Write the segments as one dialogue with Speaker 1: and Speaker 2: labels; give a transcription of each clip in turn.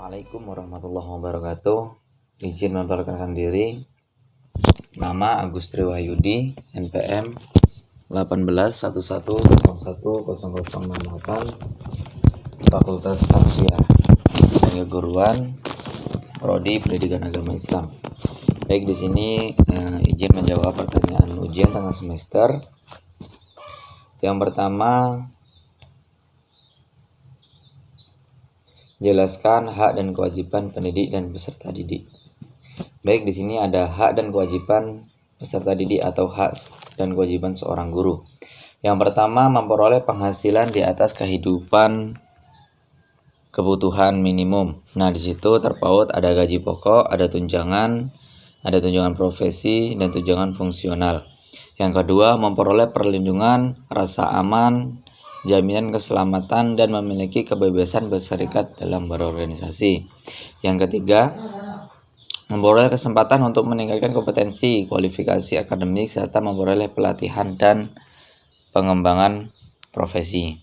Speaker 1: Assalamualaikum warahmatullahi wabarakatuh. Izin memperkenalkan diri. Nama Agus Triwahyudi, NPM 1811010068, Fakultas Tafsir dan Keguruan, Prodi Pendidikan Agama Islam. Baik, di sini izin menjawab pertanyaan ujian tengah semester. Yang pertama, jelaskan hak dan kewajiban pendidik dan peserta didik. Baik, di sini ada hak dan kewajiban peserta didik atau hak dan kewajiban seorang guru. Yang pertama, memperoleh penghasilan di atas kehidupan kebutuhan minimum. Nah, di situ terpaut ada gaji pokok, ada tunjangan profesi, dan tunjangan fungsional. Yang kedua, memperoleh perlindungan, rasa aman, jaminan keselamatan, dan memiliki kebebasan berserikat dalam berorganisasi. Yang ketiga, memperoleh kesempatan untuk meningkatkan kompetensi, kualifikasi akademik, serta memperoleh pelatihan dan pengembangan profesi.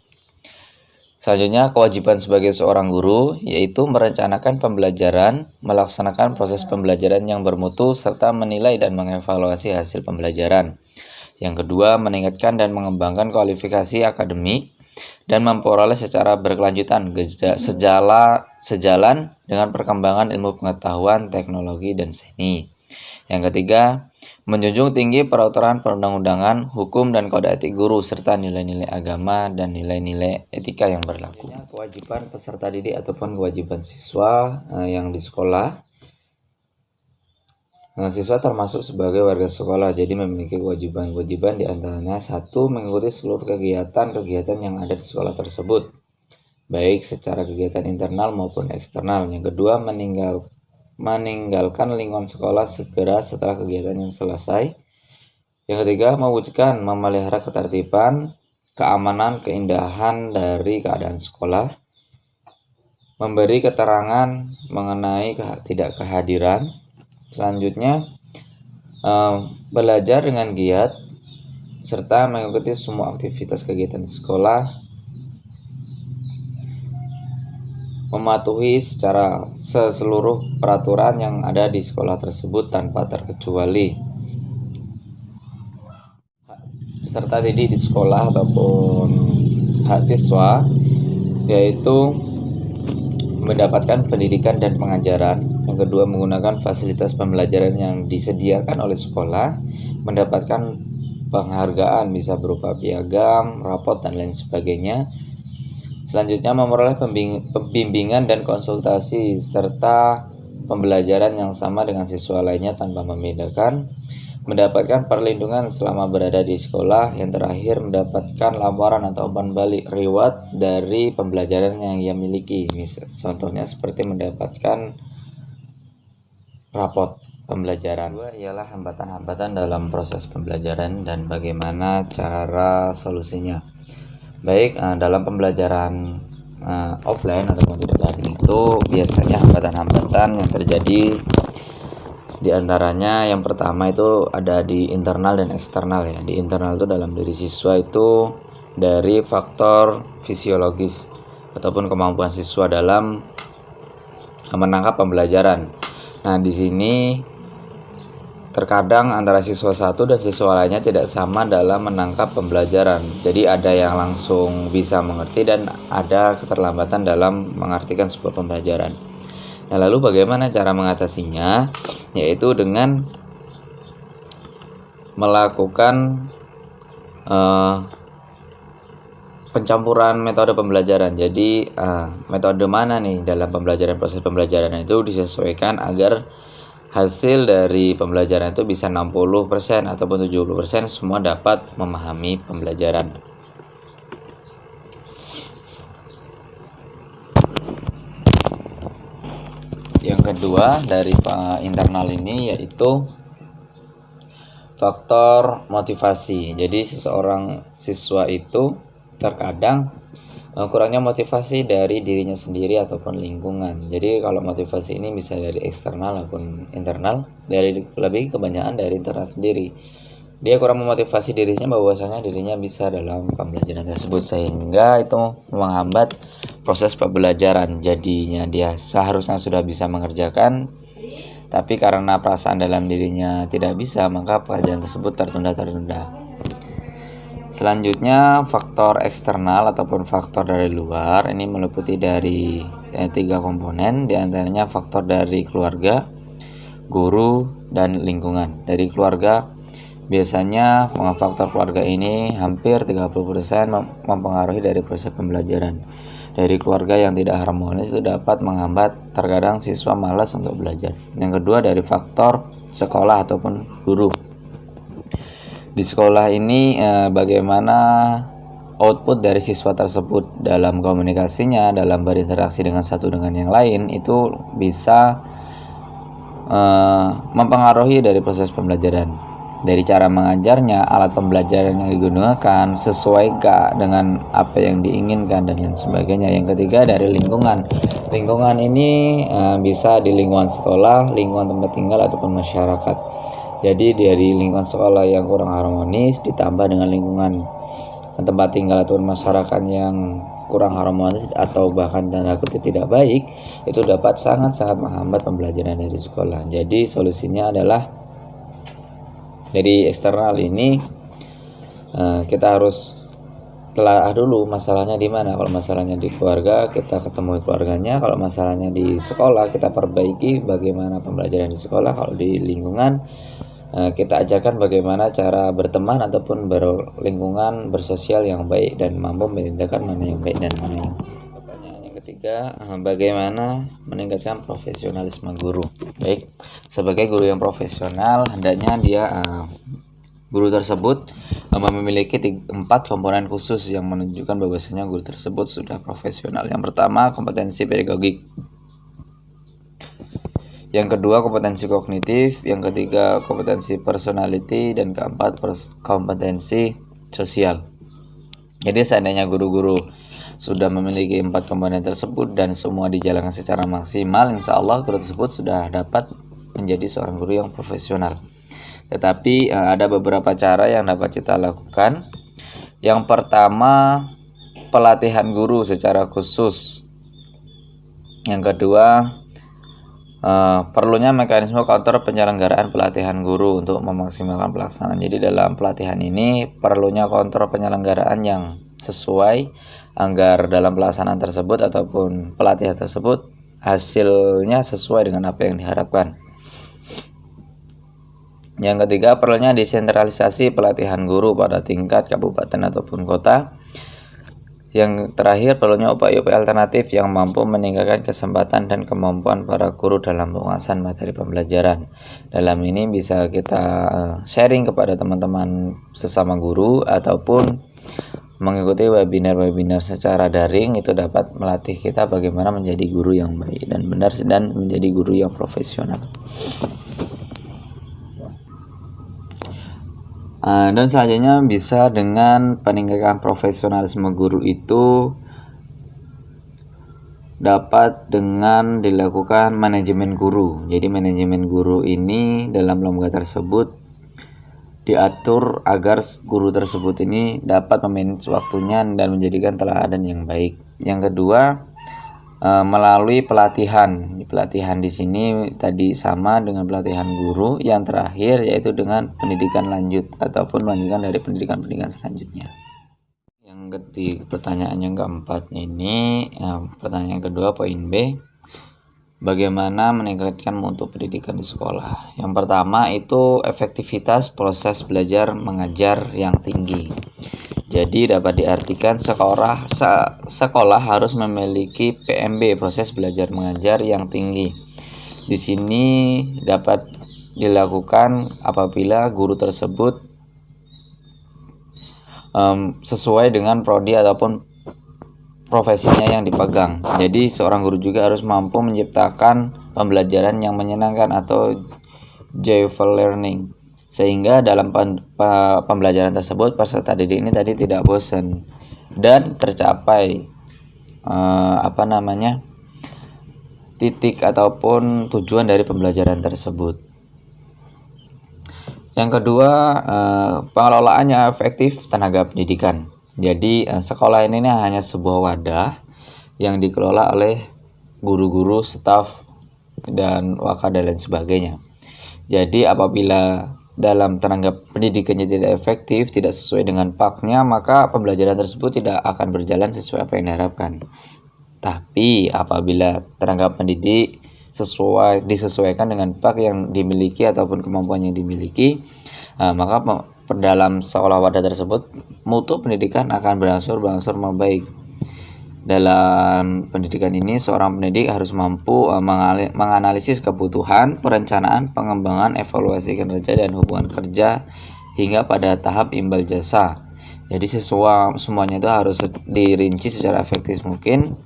Speaker 1: Selanjutnya, kewajiban sebagai seorang guru yaitu merencanakan pembelajaran, melaksanakan proses pembelajaran yang bermutu, serta menilai dan mengevaluasi hasil pembelajaran. Yang kedua, meningkatkan dan mengembangkan kualifikasi akademik dan memperoleh secara berkelanjutan sejalan dengan perkembangan ilmu pengetahuan, teknologi, dan seni. Yang ketiga, menjunjung tinggi peraturan perundang-undangan, hukum, dan kode etik guru, serta nilai-nilai agama dan nilai-nilai etika yang berlaku. Kewajiban peserta didik ataupun kewajiban siswa yang di sekolah. Siswa termasuk sebagai warga sekolah, jadi memiliki kewajiban-kewajiban diantaranya: satu, mengikuti seluruh kegiatan yang ada di sekolah tersebut, baik secara kegiatan internal maupun eksternal. Yang kedua, meninggalkan lingkungan sekolah segera setelah kegiatan yang selesai. Yang ketiga, mewujudkan memelihara ketertiban, keamanan, keindahan dari keadaan sekolah, memberi keterangan mengenai tidak kehadiran. Selanjutnya, belajar dengan giat serta mengikuti semua aktivitas kegiatan sekolah, mematuhi secara seluruh peraturan yang ada di sekolah tersebut tanpa terkecuali. Peserta didik di sekolah ataupun hak siswa yaitu mendapatkan pendidikan dan pengajaran. Yang kedua, menggunakan fasilitas pembelajaran yang disediakan oleh sekolah, mendapatkan penghargaan bisa berupa piagam, rapot, dan lain sebagainya. Selanjutnya, memperoleh pembimbingan dan konsultasi serta pembelajaran yang sama dengan siswa lainnya tanpa membedakan, mendapatkan perlindungan selama berada di sekolah. Yang terakhir, mendapatkan laporan atau umpan balik reward dari pembelajaran yang ia miliki. Contohnya seperti mendapatkan rapot pembelajaran. Kedua ialah hambatan-hambatan dalam proses pembelajaran dan bagaimana cara solusinya. Baik, dalam pembelajaran offline atau tidak daring itu biasanya hambatan-hambatan yang terjadi di antaranya yang pertama itu ada di internal dan eksternal ya. Di internal itu dalam diri siswa itu dari faktor fisiologis ataupun kemampuan siswa dalam menangkap pembelajaran. Nah, di sini terkadang antara siswa satu dan siswa lainnya tidak sama dalam menangkap pembelajaran. Jadi ada yang langsung bisa mengerti dan ada keterlambatan dalam mengartikan sebuah pembelajaran. Nah, lalu bagaimana cara mengatasinya? Yaitu dengan melakukan pencampuran metode pembelajaran. Jadi metode mana nih dalam proses pembelajaran itu disesuaikan agar hasil dari pembelajaran itu bisa 60% ataupun 70% semua dapat memahami pembelajaran. Yang kedua dari internal ini yaitu faktor motivasi. Jadi seseorang siswa itu terkadang kurangnya motivasi dari dirinya sendiri ataupun lingkungan. Jadi kalau motivasi ini bisa dari eksternal ataupun internal, lebih kebanyakan dari internal sendiri. dia kurang memotivasi dirinya bahwasanya dirinya bisa dalam pembelajaran tersebut, sehingga itu menghambat proses pembelajaran. Jadinya dia seharusnya sudah bisa mengerjakan, tapi karena perasaan dalam dirinya tidak bisa, maka pelajaran tersebut tertunda. Selanjutnya, faktor eksternal ataupun faktor dari luar ini meliputi dari 3 komponen, diantaranya faktor dari keluarga, guru, dan lingkungan. Dari keluarga, biasanya faktor keluarga ini hampir 30% mempengaruhi dari proses pembelajaran. Dari keluarga yang tidak harmonis itu dapat menghambat, terkadang siswa malas untuk belajar. Yang kedua, dari faktor sekolah ataupun guru. Di sekolah ini bagaimana output dari siswa tersebut dalam komunikasinya, dalam berinteraksi dengan satu dengan yang lain, itu bisa mempengaruhi dari proses pembelajaran. Dari cara mengajarnya, alat pembelajaran yang digunakan sesuai gak dengan apa yang diinginkan, dan lain sebagainya. Yang ketiga, dari lingkungan. Lingkungan ini bisa di lingkungan sekolah, lingkungan tempat tinggal, ataupun masyarakat. Jadi dari lingkungan sekolah yang kurang harmonis ditambah dengan lingkungan tempat tinggal atau masyarakat yang kurang harmonis atau bahkan tanda kutip tidak baik, itu dapat sangat-sangat menghambat pembelajaran dari sekolah. Jadi solusinya adalah dari eksternal ini kita harus telah dulu masalahnya di mana. Kalau masalahnya di keluarga, kita ketemu keluarganya. Kalau masalahnya di sekolah, kita perbaiki bagaimana pembelajaran di sekolah. Kalau di lingkungan, kita ajarkan bagaimana cara berteman ataupun berlingkungan, bersosial yang baik, dan mampu membedakan mana yang baik dan mana yang. Pertanyaan yang ketiga, bagaimana meningkatkan profesionalisme guru? Baik, sebagai guru yang profesional, hendaknya dia guru tersebut memiliki 4 komponen khusus yang menunjukkan bahwasanya guru tersebut sudah profesional. Yang pertama, kompetensi pedagogik. Yang kedua, kompetensi kognitif. Yang ketiga, kompetensi personality. Dan keempat, kompetensi sosial. Jadi seandainya guru-guru sudah memiliki 4 komponen tersebut dan semua dijalankan secara maksimal, insya Allah guru tersebut sudah dapat menjadi seorang guru yang profesional. Tetapi ada beberapa cara yang dapat kita lakukan. Yang pertama, pelatihan guru secara khusus. Yang kedua, perlunya mekanisme kontrol penyelenggaraan pelatihan guru untuk memaksimalkan pelaksanaan. Jadi dalam pelatihan ini perlunya kontrol penyelenggaraan yang sesuai agar dalam pelaksanaan tersebut ataupun pelatihan tersebut hasilnya sesuai dengan apa yang diharapkan. Yang ketiga, perlunya desentralisasi pelatihan guru pada tingkat kabupaten ataupun kota. Yang terakhir, perlunya upaya-upaya alternatif yang mampu meningkatkan kesempatan dan kemampuan para guru dalam penguasaan materi pembelajaran. Dalam ini bisa kita sharing kepada teman-teman sesama guru ataupun mengikuti webinar-webinar secara daring. Itu dapat melatih kita bagaimana menjadi guru yang baik dan benar dan menjadi guru yang profesional. Dan selanjutnya bisa dengan peningkatan profesionalisme guru itu dapat dengan dilakukan manajemen guru. Jadi manajemen guru ini dalam lomba tersebut diatur agar guru tersebut ini dapat memanage waktunya dan menjadikan teladan yang baik. Yang kedua, melalui pelatihan. Pelatihan di sini tadi sama dengan pelatihan guru. Yang terakhir yaitu dengan pendidikan lanjut ataupun melanjutkan dari pendidikan selanjutnya. Yang ketiga, pertanyaan yang keempat ini, pertanyaan kedua poin B, bagaimana meningkatkan mutu pendidikan di sekolah? Yang pertama itu efektivitas proses belajar mengajar yang tinggi. Jadi dapat diartikan sekolah harus memiliki PMB, proses belajar mengajar yang tinggi. Di sini dapat dilakukan apabila guru tersebut sesuai dengan prodi ataupun profesinya yang dipegang. Jadi seorang guru juga harus mampu menciptakan pembelajaran yang menyenangkan atau joyful learning, sehingga dalam pembelajaran tersebut peserta didik ini tadi tidak bosan dan tercapai titik ataupun tujuan dari pembelajaran tersebut. Yang kedua, pengelolaannya efektif tenaga pendidikan. Jadi sekolah ini hanya sebuah wadah yang dikelola oleh guru-guru, staf, dan wakada dan lain sebagainya. Jadi apabila dalam tenaga pendidikannya tidak efektif, tidak sesuai dengan PAK-nya, maka pembelajaran tersebut tidak akan berjalan sesuai apa yang diharapkan. Tapi apabila tenaga pendidik disesuaikan dengan PAK yang dimiliki ataupun kemampuan yang dimiliki, maka dalam sekolah wadah tersebut mutu pendidikan akan berangsur membaik. Dalam pendidikan ini, seorang pendidik harus mampu menganalisis kebutuhan, perencanaan, pengembangan, evaluasi kinerja dan hubungan kerja hingga pada tahap imbal jasa. Jadi semuanya itu harus dirinci secara efektif mungkin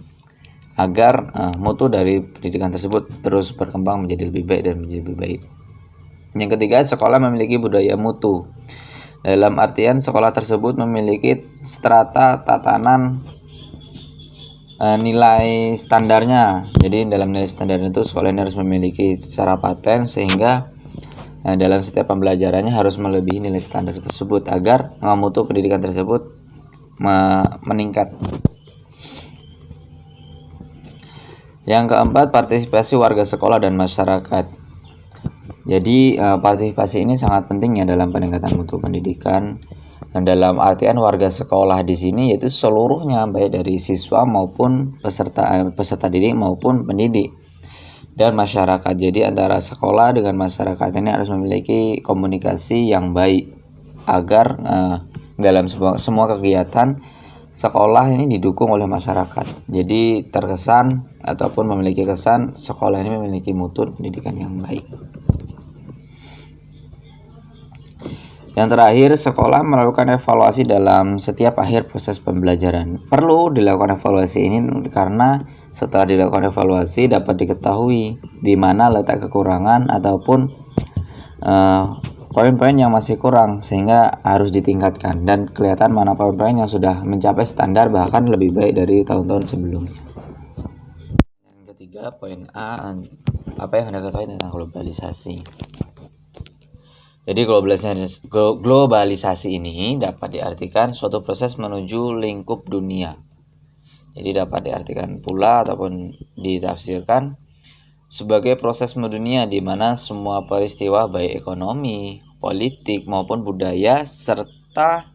Speaker 1: agar mutu dari pendidikan tersebut terus berkembang menjadi lebih baik dan menjadi lebih baik. Yang ketiga, sekolah memiliki budaya mutu. Dalam artian sekolah tersebut memiliki strata tatanan nilai standarnya. Jadi dalam nilai standar itu sekolah ini harus memiliki secara paten sehingga dalam setiap pembelajarannya harus melebihi nilai standar tersebut agar mutu pendidikan tersebut meningkat. Yang keempat, partisipasi warga sekolah dan masyarakat. Jadi partisipasi ini sangat penting ya dalam peningkatan mutu pendidikan. Dan dalam artian warga sekolah di sini yaitu seluruhnya, baik dari siswa maupun peserta didik maupun pendidik dan masyarakat. Jadi antara sekolah dengan masyarakat ini harus memiliki komunikasi yang baik agar dalam semua kegiatan sekolah ini didukung oleh masyarakat. Jadi terkesan ataupun memiliki kesan sekolah ini memiliki mutu pendidikan yang baik. Yang terakhir, sekolah melakukan evaluasi dalam setiap akhir proses pembelajaran. Perlu dilakukan evaluasi ini karena setelah dilakukan evaluasi dapat diketahui di mana letak kekurangan ataupun poin-poin yang masih kurang sehingga harus ditingkatkan dan kelihatan mana poin-poin yang sudah mencapai standar bahkan lebih baik dari tahun-tahun sebelumnya. Yang ketiga, poin A, apa yang Anda ketahui tentang globalisasi. Jadi globalisasi ini dapat diartikan suatu proses menuju lingkup dunia. Jadi dapat diartikan pula ataupun ditafsirkan sebagai proses mendunia di mana semua peristiwa baik ekonomi, politik maupun budaya serta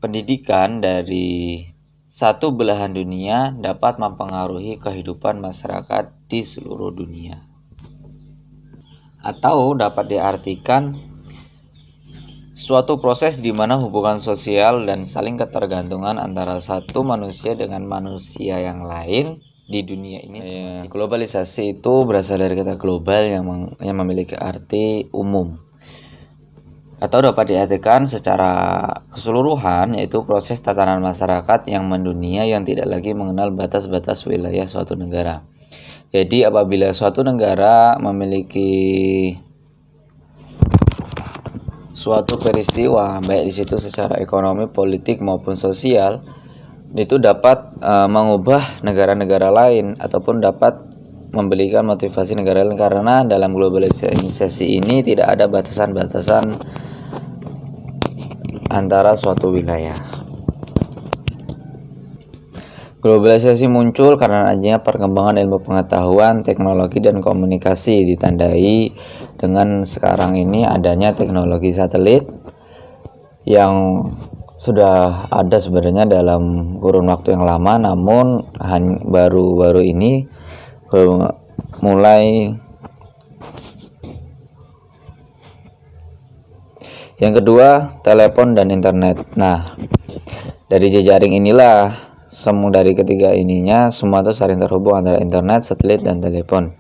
Speaker 1: pendidikan dari satu belahan dunia dapat mempengaruhi kehidupan masyarakat di seluruh dunia. Atau dapat diartikan suatu proses di mana hubungan sosial dan saling ketergantungan antara satu manusia dengan manusia yang lain di dunia ini. Globalisasi itu berasal dari kata global yang memiliki arti umum. Atau dapat diartikan secara keseluruhan yaitu proses tatanan masyarakat yang mendunia yang tidak lagi mengenal batas-batas wilayah suatu negara. Jadi apabila suatu negara memiliki suatu peristiwa baik di situ secara ekonomi, politik maupun sosial, itu dapat mengubah negara-negara lain ataupun dapat memberikan motivasi negara lain karena dalam globalisasi ini tidak ada batasan-batasan antara suatu wilayah. Globalisasi muncul karena adanya perkembangan ilmu pengetahuan, teknologi, dan komunikasi ditandai dengan sekarang ini adanya teknologi satelit yang sudah ada sebenarnya dalam kurun waktu yang lama, namun baru-baru ini mulai. Yang kedua, telepon dan internet. Nah, dari jejaring inilah dari ketiga ininya semua itu saling terhubung antara internet, satelit, dan telepon.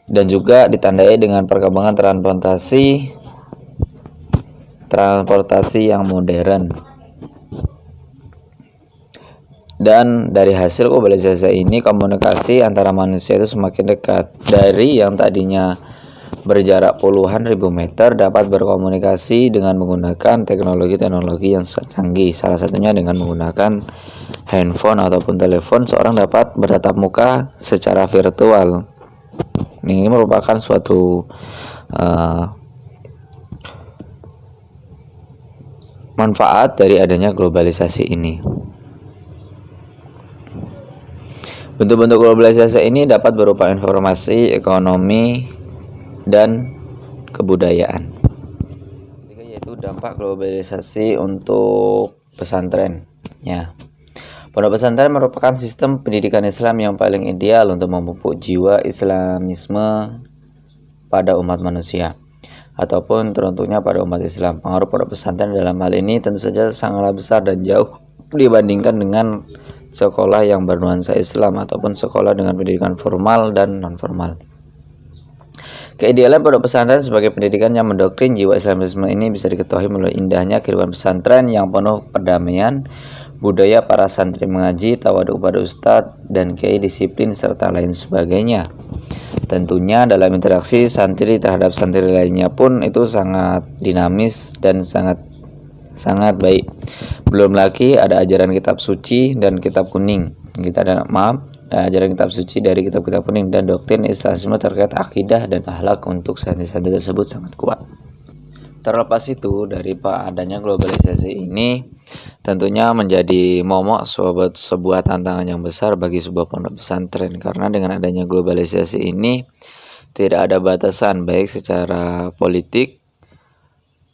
Speaker 1: Dan juga ditandai dengan perkembangan transportasi yang modern. Dan dari hasil globalisasi ini komunikasi antara manusia itu semakin dekat. Dari yang tadinya berjarak puluhan ribu meter dapat berkomunikasi dengan menggunakan teknologi yang sangat canggih. Salah satunya dengan menggunakan handphone ataupun telepon, seorang dapat bertatap muka secara virtual. Ini merupakan suatu manfaat dari adanya globalisasi ini. Bentuk-bentuk globalisasi ini dapat berupa informasi, ekonomi, dan kebudayaan. Ketiga yaitu dampak globalisasi untuk pesantren. Ya. Pondok pesantren merupakan sistem pendidikan Islam yang paling ideal untuk memupuk jiwa Islamisme pada umat manusia, ataupun teruntuknya pada umat Islam. Pengaruh pondok pesantren dalam hal ini tentu saja sangatlah besar dan jauh dibandingkan dengan sekolah yang bernuansa Islam ataupun sekolah dengan pendidikan formal dan non-formal. Keidealan pondok pesantren sebagai pendidikan yang mendoktrin jiwa Islamisme ini bisa diketahui melalui indahnya kehidupan pesantren yang penuh perdamaian, budaya para santri mengaji, tawaduk pada ustadz dan kiai, disiplin serta lain sebagainya. Tentunya dalam interaksi santri terhadap santri lainnya pun itu sangat dinamis dan sangat baik. Belum lagi ada ajaran kitab suci dan kitab kuning. Ajaran kitab suci dari kitab-kitab kuning dan doktrin Islamisme terkait akidah dan akhlak untuk santri-santri tersebut sangat kuat. Terlepas itu, dari adanya globalisasi ini tentunya menjadi momok sebuah tantangan yang besar bagi sebuah pondok pesantren, karena dengan adanya globalisasi ini tidak ada batasan baik secara politik,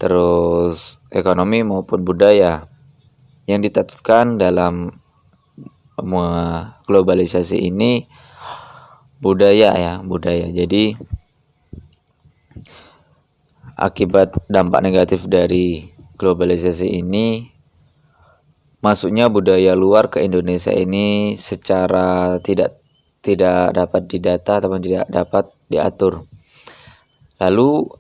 Speaker 1: terus ekonomi maupun budaya yang ditetapkan dalam globalisasi ini. Budaya. Jadi akibat dampak negatif dari globalisasi ini, masuknya budaya luar ke Indonesia ini secara tidak dapat didata ataupun tidak dapat diatur. Lalu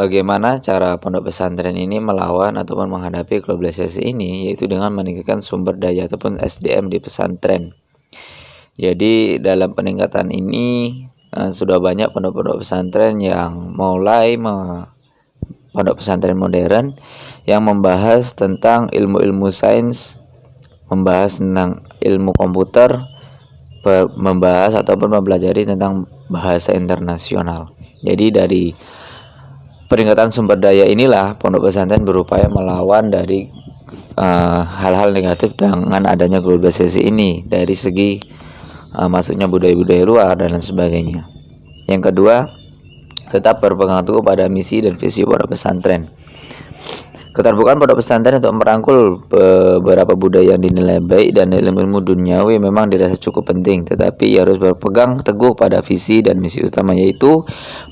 Speaker 1: bagaimana cara pondok pesantren ini melawan ataupun menghadapi globalisasi ini, yaitu dengan meningkatkan sumber daya ataupun SDM di pesantren. Jadi dalam peningkatan ini sudah banyak pondok-pondok pesantren yang mulai pondok pesantren modern yang membahas tentang ilmu-ilmu sains, membahas tentang ilmu komputer, membahas ataupun mempelajari tentang bahasa internasional. Jadi dari peningkatan sumber daya inilah pondok pesantren berupaya melawan dari hal-hal negatif dengan adanya globalisasi ini, dari segi masuknya budaya-budaya luar dan lain sebagainya. Yang kedua, tetap berpegang teguh pada misi dan visi pondok pesantren. Keterbukaan pondok pesantren untuk merangkul beberapa budaya yang dinilai baik dan ilmu-ilmu duniawi memang dirasa cukup penting, tetapi harus berpegang teguh pada visi dan misi utama, yaitu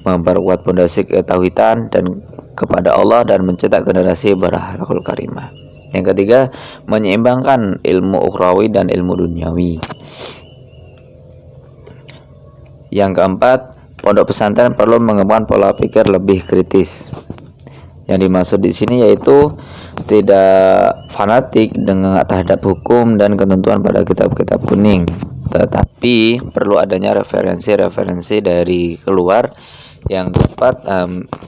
Speaker 1: memperkuat fondasi ketauhidan dan kepada Allah dan mencetak generasi berakhlakul karimah. Yang ketiga, menyeimbangkan ilmu ukhrawi dan ilmu duniawi. Yang keempat, pondok pesantren perlu mengembangkan pola pikir lebih kritis. Yang dimaksud di sini yaitu tidak fanatik dengan terhadap hukum dan ketentuan pada kitab-kitab kuning, tetapi perlu adanya referensi dari keluar yang dapat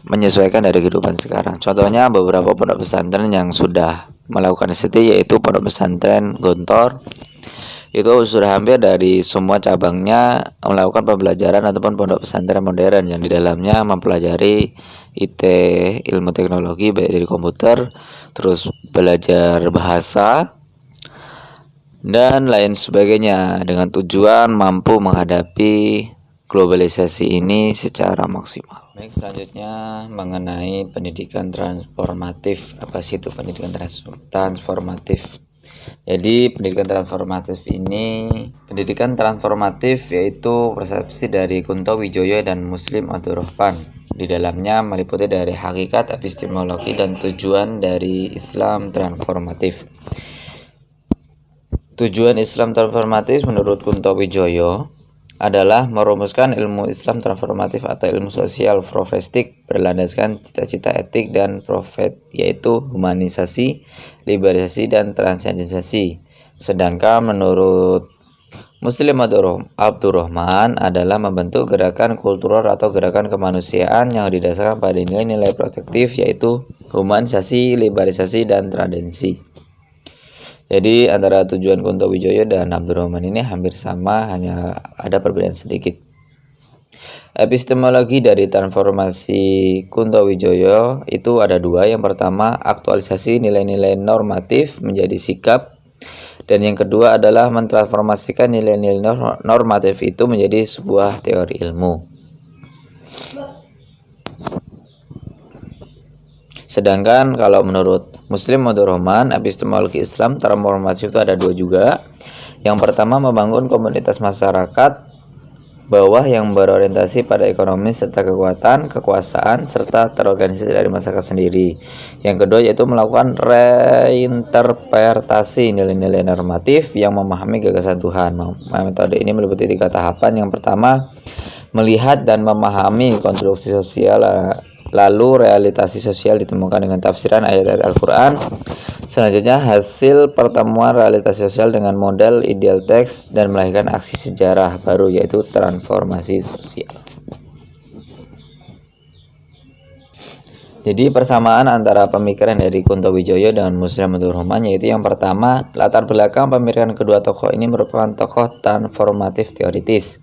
Speaker 1: menyesuaikan dari kehidupan sekarang. Contohnya beberapa pondok pesantren yang sudah melakukan ST, yaitu pondok pesantren Gontor. Itu sudah hampir dari semua cabangnya melakukan pembelajaran ataupun pondok pesantren modern yang di dalamnya mempelajari IT, ilmu teknologi baik dari komputer, terus belajar bahasa dan lain sebagainya, dengan tujuan mampu menghadapi globalisasi ini secara maksimal. Baik, selanjutnya mengenai pendidikan transformatif. Apa sih itu pendidikan transformatif? Jadi pendidikan transformatif yaitu persepsi dari Kunto Wijoyo dan Muslim Abdul Rahman. Di dalamnya meliputi dari hakikat, epistemologi, dan tujuan dari Islam transformatif. Tujuan Islam transformatif menurut Kunto Wijoyo adalah merumuskan ilmu Islam transformatif atau ilmu sosial profetik berlandaskan cita-cita etik dan profet, yaitu humanisasi, liberalisasi, dan transendensasi. Sedangkan menurut Muslim Abdul Rahman adalah membentuk gerakan kultural atau gerakan kemanusiaan yang didasarkan pada nilai-nilai protektif, yaitu humanisasi, liberalisasi, dan transendensasi. Jadi antara tujuan Kunto Wijoyo dan Abdul Rahman ini hampir sama, hanya ada perbedaan sedikit. Epistemologi dari transformasi Kuntowijoyo itu ada dua. Yang pertama, aktualisasi nilai-nilai normatif menjadi sikap. Dan yang kedua adalah mentransformasikan nilai-nilai normatif itu menjadi sebuah teori ilmu. Sedangkan kalau menurut Muslim Madur Rahman, epistemologi Islam transformatif itu ada dua juga. Yang pertama, membangun komunitas masyarakat bawah yang berorientasi pada ekonomi serta kekuasaan serta terorganisasi dari masyarakat sendiri. Yang kedua yaitu melakukan reinterpretasi nilai-nilai normatif yang memahami gagasan Tuhan. Metode ini meliputi 3 tahapan. Yang pertama, melihat dan memahami konstruksi sosial, lalu realitasi sosial ditemukan dengan tafsiran ayat-ayat Al-Quran. Selanjutnya, hasil pertemuan realitas sosial dengan model ideal teks dan melahirkan aksi sejarah baru, yaitu transformasi sosial. Jadi persamaan antara pemikiran dari Kuntowijoyo dengan Muslim Madur Rahman yaitu yang pertama, latar belakang pemikiran kedua tokoh ini merupakan tokoh transformatif teoritis.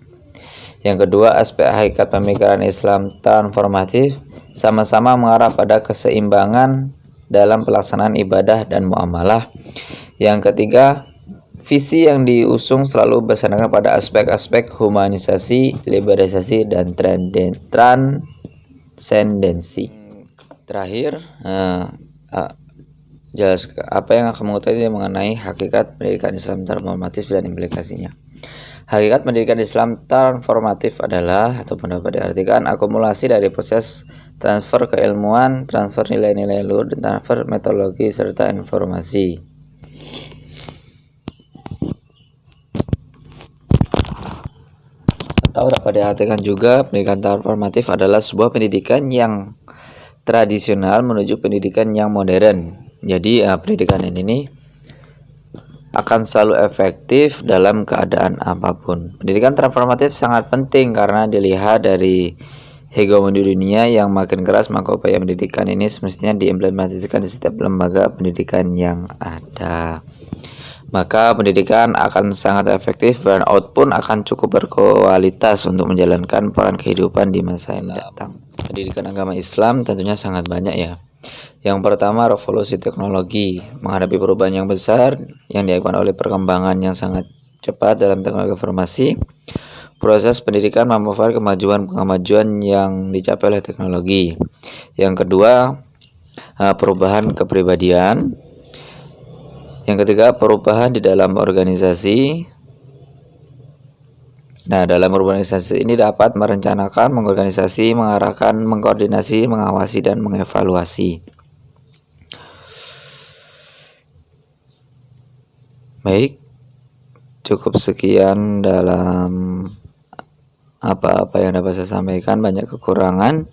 Speaker 1: Yang kedua, aspek hakikat pemikiran Islam transformatif sama-sama mengarah pada keseimbangan dalam pelaksanaan ibadah dan muamalah. Yang ketiga, visi yang diusung selalu bersandar pada aspek-aspek humanisasi, liberalisasi, dan transendensi. Terakhir, jelas apa yang akan mengetahui mengenai hakikat pendidikan Islam transformatif dan implikasinya. Hakikat pendidikan Islam transformatif adalah ataupun dapat diartikan akumulasi dari proses transfer keilmuan, transfer nilai-nilai luhur, dan transfer metodologi serta informasi. Atau dapat diartikan juga pendidikan transformatif adalah sebuah pendidikan yang tradisional menuju pendidikan yang modern. Jadi pendidikan ini akan selalu efektif dalam keadaan apapun. Pendidikan transformatif sangat penting karena dilihat dari hegemoni dunia yang makin keras, maka upaya pendidikan ini semestinya diimplementasikan di setiap lembaga pendidikan yang ada. Maka pendidikan akan sangat efektif dan output akan cukup berkualitas untuk menjalankan peran kehidupan di masa yang datang. Pendidikan agama Islam tentunya sangat banyak ya. Yang pertama, revolusi teknologi. Menghadapi perubahan yang besar yang dilakukan oleh perkembangan yang sangat cepat dalam teknologi informasi, proses pendidikan memanfaatkan kemajuan yang dicapai oleh teknologi. Yang kedua, perubahan kepribadian. Yang ketiga, perubahan di dalam organisasi. Nah, dalam organisasi ini dapat merencanakan, mengorganisasi, mengarahkan, mengkoordinasi, mengawasi, dan mengevaluasi. Baik, cukup sekian dalam apa yang dapat saya sampaikan. Banyak kekurangan.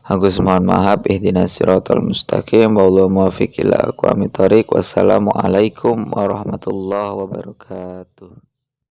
Speaker 1: Agus mohon maaf. Ihdinas siratal mustaqim. Wallahu muwaffiq ila aqwamit thoriq. Wassalamualaikum warahmatullahi wabarakatuh.